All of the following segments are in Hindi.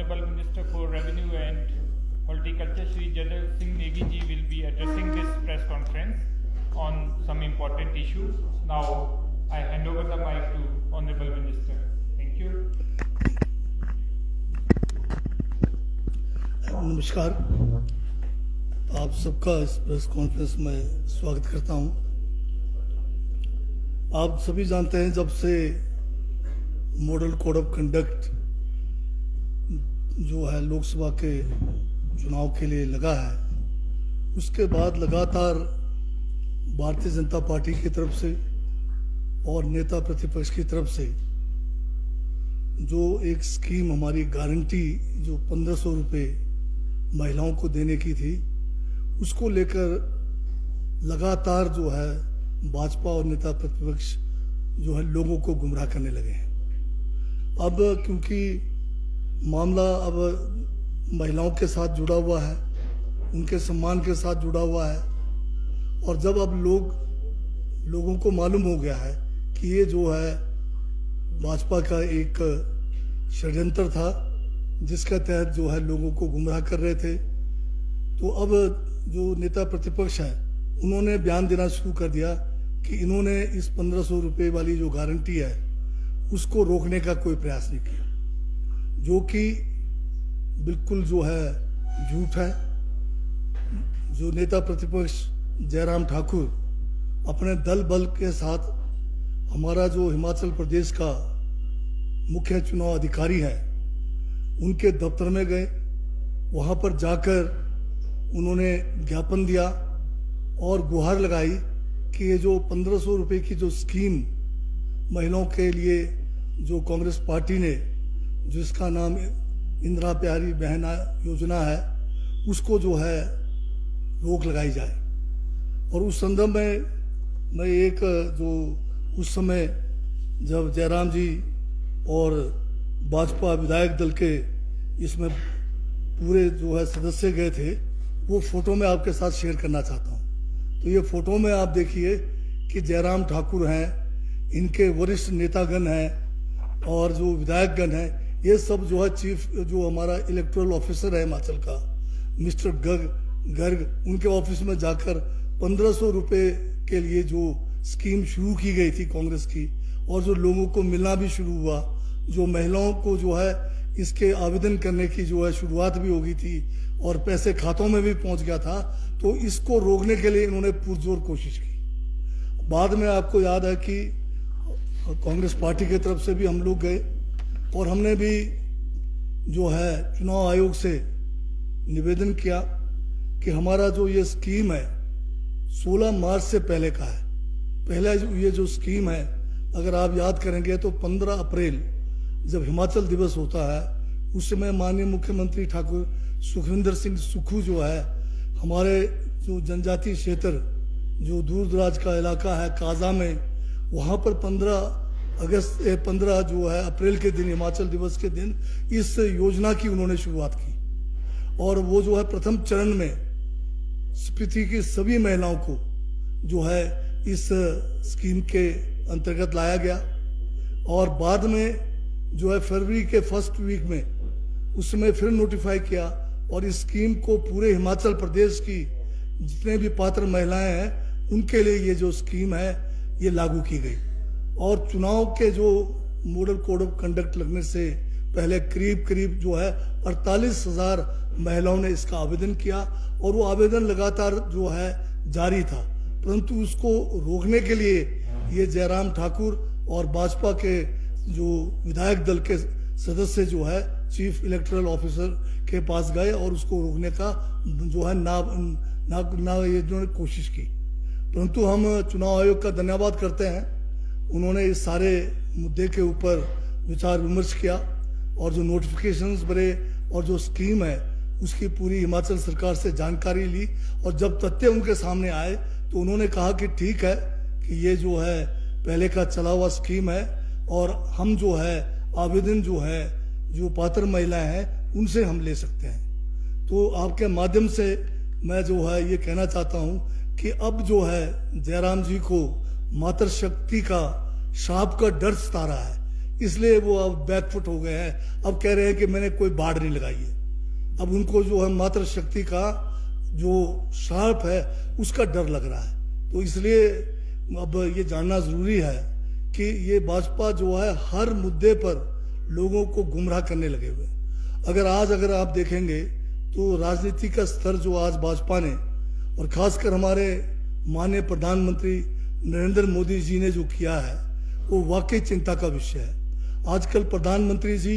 Honorable Minister for Revenue and Horticulture, Shri Jadal Singh Negi ji will be addressing this press conference on some important issues. Now, I hand over the mic to Honorable Minister. Thank you. नमस्कार, आप सबका इस प्रेस कॉन्फ्रेंस में स्वागत करता हूं। आप सभी जानते हैं जब से मॉडल कोड ऑफ कंडक्ट जो है लोकसभा के चुनाव के लिए लगा है, उसके बाद लगातार भारतीय जनता पार्टी की तरफ से और नेता प्रतिपक्ष की तरफ से जो एक स्कीम हमारी गारंटी जो 1500 रुपये महिलाओं को देने की थी, उसको लेकर लगातार जो है भाजपा और नेता प्रतिपक्ष जो है लोगों को गुमराह करने लगे हैं। अब क्योंकि मामला अब महिलाओं के साथ जुड़ा हुआ है, उनके सम्मान के साथ जुड़ा हुआ है, और जब अब लोगों को मालूम हो गया है कि ये जो है भाजपा का एक षड्यंत्र था जिसके तहत जो है लोगों को गुमराह कर रहे थे, तो अब जो नेता प्रतिपक्ष है उन्होंने बयान देना शुरू कर दिया कि इन्होंने इस 1500 रुपये वाली जो गारंटी है उसको रोकने का कोई प्रयास नहीं किया, जो कि बिल्कुल जो है झूठ है। जो नेता प्रतिपक्ष जयराम ठाकुर अपने दल बल के साथ हमारा जो हिमाचल प्रदेश का मुख्य चुनाव अधिकारी है उनके दफ्तर में गए, वहाँ पर जाकर उन्होंने ज्ञापन दिया और गुहार लगाई कि ये जो 1500 रुपये की जो स्कीम महिलाओं के लिए जो कांग्रेस पार्टी ने, जिसका नाम इंदिरा प्यारी बहन योजना है, उसको जो है रोक लगाई जाए। और उस संदर्भ में मैं एक जो उस समय जब जयराम जी और भाजपा विधायक दल के इसमें पूरे जो है सदस्य गए थे, वो फोटो में आपके साथ शेयर करना चाहता हूँ। तो ये फोटो में आप देखिए कि जयराम ठाकुर हैं, इनके वरिष्ठ नेतागण हैं और जो विधायकगण हैं, ये सब जो है चीफ जो हमारा इलेक्टोरल ऑफिसर है हिमाचल का मिस्टर गर्ग, उनके ऑफिस में जाकर 1500 रुपये के लिए जो स्कीम शुरू की गई थी कांग्रेस की, और जो लोगों को मिलना भी शुरू हुआ, जो महिलाओं को जो है इसके आवेदन करने की जो है शुरुआत भी हो गई थी और पैसे खातों में भी पहुंच गया था, तो इसको रोकने के लिए इन्होंने पुरजोर कोशिश की। बाद में आपको याद है कि कांग्रेस पार्टी की तरफ से भी हम लोग गए और हमने भी जो है चुनाव आयोग से निवेदन किया कि हमारा जो ये स्कीम है 16 मार्च से पहले का है। पहला ये जो स्कीम है, अगर आप याद करेंगे तो 15 अप्रैल जब हिमाचल दिवस होता है, उस समय माननीय मुख्यमंत्री ठाकुर सुखविंदर सिंह सुक्खू जो है हमारे जो जनजातीय क्षेत्र जो दूर दराज का इलाका है काजा में, वहाँ पर 15 जो है अप्रैल के दिन, हिमाचल दिवस के दिन, इस योजना की उन्होंने शुरुआत की। और वो जो है प्रथम चरण में स्पीति की सभी महिलाओं को जो है इस स्कीम के अंतर्गत लाया गया, और बाद में जो है फरवरी के फर्स्ट वीक में उसमें फिर नोटिफाई किया, और इस स्कीम को पूरे हिमाचल प्रदेश की जितने भी पात्र महिलाएं हैं उनके लिए ये जो स्कीम है ये लागू की गई। और चुनाव के जो मॉडल कोड ऑफ कंडक्ट लगने से पहले करीब जो है 48,000 महिलाओं ने इसका आवेदन किया, और वो आवेदन लगातार जो है जारी था, परंतु उसको रोकने के लिए ये जयराम ठाकुर और भाजपा के जो विधायक दल के सदस्य जो है चीफ इलेक्टोरल ऑफिसर के पास गए और उसको रोकने का जो है ये जो कोशिश की। परंतु हम चुनाव आयोग का धन्यवाद करते हैं, उन्होंने इस सारे मुद्दे के ऊपर विचार विमर्श किया और जो नोटिफिकेशंस भरे और जो स्कीम है उसकी पूरी हिमाचल सरकार से जानकारी ली, और जब तथ्य उनके सामने आए तो उन्होंने कहा कि ठीक है कि ये जो है पहले का चला हुआ स्कीम है, और हम जो है आवेदन जो है जो पात्र महिलाएं हैं उनसे हम ले सकते हैं। तो आपके माध्यम से मैं जो है ये कहना चाहता हूँ कि अब जो है जयराम जी को मातृशक्ति का शाप का डर सता रहा है, इसलिए वो अब बैकफुट हो गए हैं। अब कह रहे हैं कि मैंने कोई बाढ़ नहीं लगाई है। अब उनको जो है मात्र शक्ति का जो शार्प है उसका डर लग रहा है। तो इसलिए अब ये जानना जरूरी है कि ये भाजपा जो है हर मुद्दे पर लोगों को गुमराह करने लगे हुए। अगर आप देखेंगे तो राजनीति का स्तर जो आज भाजपा ने और खासकर हमारे माननीय प्रधानमंत्री नरेंद्र मोदी जी ने जो किया है वो वाकई चिंता का विषय है। आजकल प्रधानमंत्री जी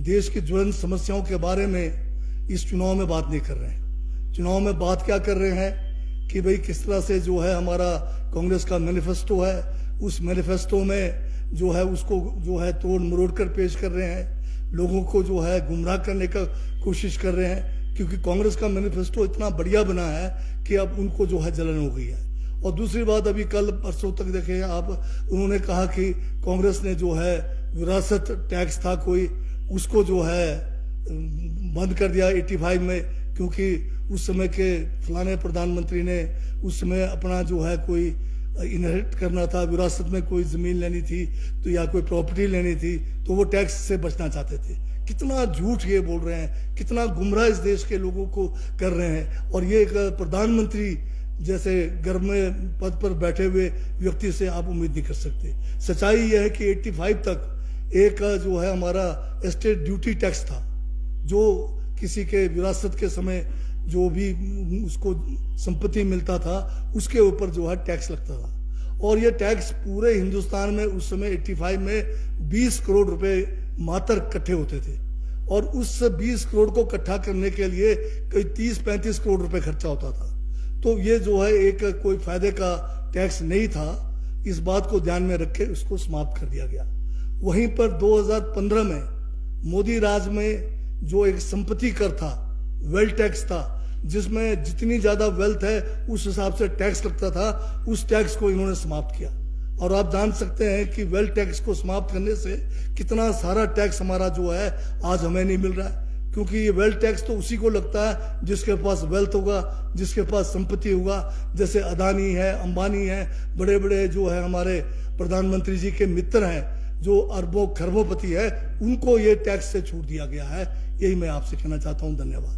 देश की ज्वलंत समस्याओं के बारे में इस चुनाव में बात नहीं कर रहे हैं। चुनाव में बात क्या कर रहे हैं कि भाई किस तरह से जो है हमारा कांग्रेस का मैनिफेस्टो है, उस मैनिफेस्टो में जो है उसको जो है तोड़ मरोड़ कर पेश कर रहे हैं, लोगों को जो है गुमराह करने का कोशिश कर रहे हैं। क्योंकि कांग्रेस का मैनिफेस्टो इतना बढ़िया बना है कि अब उनको जो है जलन हो गई है। और दूसरी बात, अभी कल परसों तक देखे आप, उन्होंने कहा कि कांग्रेस ने जो है विरासत टैक्स था कोई, उसको जो है बंद कर दिया 85 में, क्योंकि उस समय के फलाने प्रधानमंत्री ने उस समय अपना जो है कोई इनहेरिट करना था, विरासत में कोई जमीन लेनी थी तो या कोई प्रॉपर्टी लेनी थी तो वो टैक्स से बचना चाहते थे। कितना झूठ ये बोल रहे हैं, कितना गुमराह इस देश के लोगों को कर रहे हैं। और ये एक प्रधानमंत्री जैसे घर में पद पर बैठे हुए व्यक्ति से आप उम्मीद नहीं कर सकते। सच्चाई यह है कि 85 तक एक जो है हमारा एस्टेट ड्यूटी टैक्स था, जो किसी के विरासत के समय जो भी उसको संपत्ति मिलता था उसके ऊपर जो है टैक्स लगता था। और ये टैक्स पूरे हिंदुस्तान में उस समय 85 में 20 करोड़ रुपए मात्र इकट्ठे होते थे। और उस 20 करोड़ को इकट्ठा करने के लिए कोई 30-35 करोड़ रुपए खर्चा होता था। तो ये जो है एक कोई फायदे का टैक्स नहीं था। इस बात को ध्यान में रख के उसको समाप्त कर दिया गया। वहीं पर 2015 में मोदी राज में जो एक संपत्ति कर था, वेल्थ टैक्स था, जिसमें जितनी ज्यादा वेल्थ है उस हिसाब से टैक्स लगता था, उस टैक्स को इन्होंने समाप्त किया। और आप जान सकते हैं कि वेल्थ टैक्स को समाप्त करने से कितना सारा टैक्स हमारा जो है आज हमें नहीं मिल रहा है। क्योंकि ये वेल्थ टैक्स तो उसी को लगता है जिसके पास वेल्थ होगा, जिसके पास संपत्ति होगा। जैसे अदानी है, अंबानी है, बड़े बड़े जो है हमारे प्रधानमंत्री जी के मित्र हैं जो अरबों खरबोपति है, उनको ये टैक्स से छूट दिया गया है। यही मैं आपसे कहना चाहता हूं। धन्यवाद।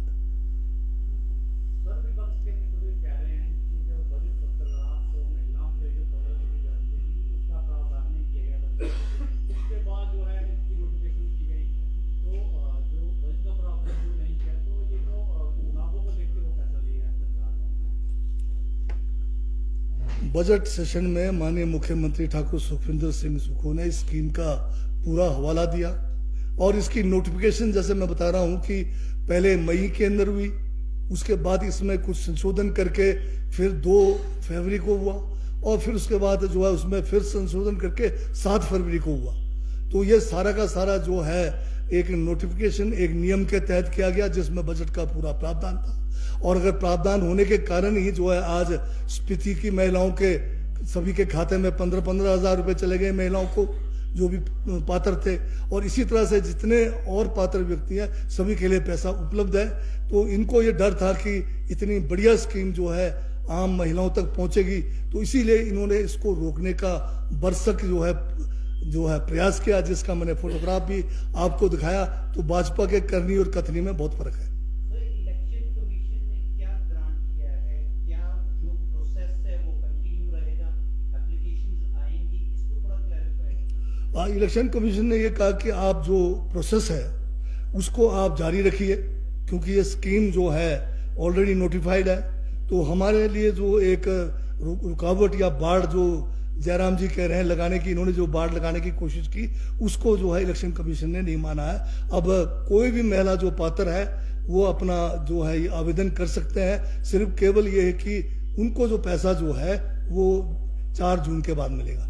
बजट सेशन में माननीय मुख्यमंत्री ठाकुर सुखविंदर सिंह सुक्खू ने इस स्कीम का पूरा हवाला दिया। और इसकी नोटिफिकेशन जैसे मैं बता रहा हूं कि पहले मई के अंदर हुई, उसके बाद इसमें कुछ संशोधन करके फिर 2 फरवरी को हुआ, और फिर उसके बाद जो है उसमें फिर संशोधन करके 7 फरवरी को हुआ। तो ये सारा का सारा जो है एक नोटिफिकेशन एक नियम के तहत किया गया जिसमें बजट का पूरा प्रावधान था। और अगर प्रावधान होने के कारण ही जो है आज स्पीति की महिलाओं के सभी के खाते में 15-15 हजार रुपए चले गए, महिलाओं को जो भी पात्र थे। और इसी तरह से जितने और पात्र व्यक्ति हैं सभी के लिए पैसा उपलब्ध है। तो इनको ये डर था कि इतनी बढ़िया स्कीम जो है आम महिलाओं तक पहुंचेगी, तो इसीलिए इन्होंने इसको रोकने का बरसक जो है प्रयास किया, जिसका मैंने फोटोग्राफ भी आपको दिखाया। तो भाजपा के करनी और कथनी में बहुत फर्क है। इलेक्शन कमीशन ने ये कहा कि आप जो प्रोसेस है उसको आप जारी रखिए, क्योंकि ये स्कीम जो है ऑलरेडी नोटिफाइड है। तो हमारे लिए जो एक रुकावट या बाढ़ जो जयराम जी कह रहे हैं लगाने की, इन्होंने जो बाढ़ लगाने की कोशिश की, उसको जो है इलेक्शन कमीशन ने नहीं माना है। अब कोई भी महिला जो पात्र है वो अपना जो है आवेदन कर सकते हैं। सिर्फ केवल ये है कि उनको जो पैसा जो है वो 4 जून के बाद मिलेगा।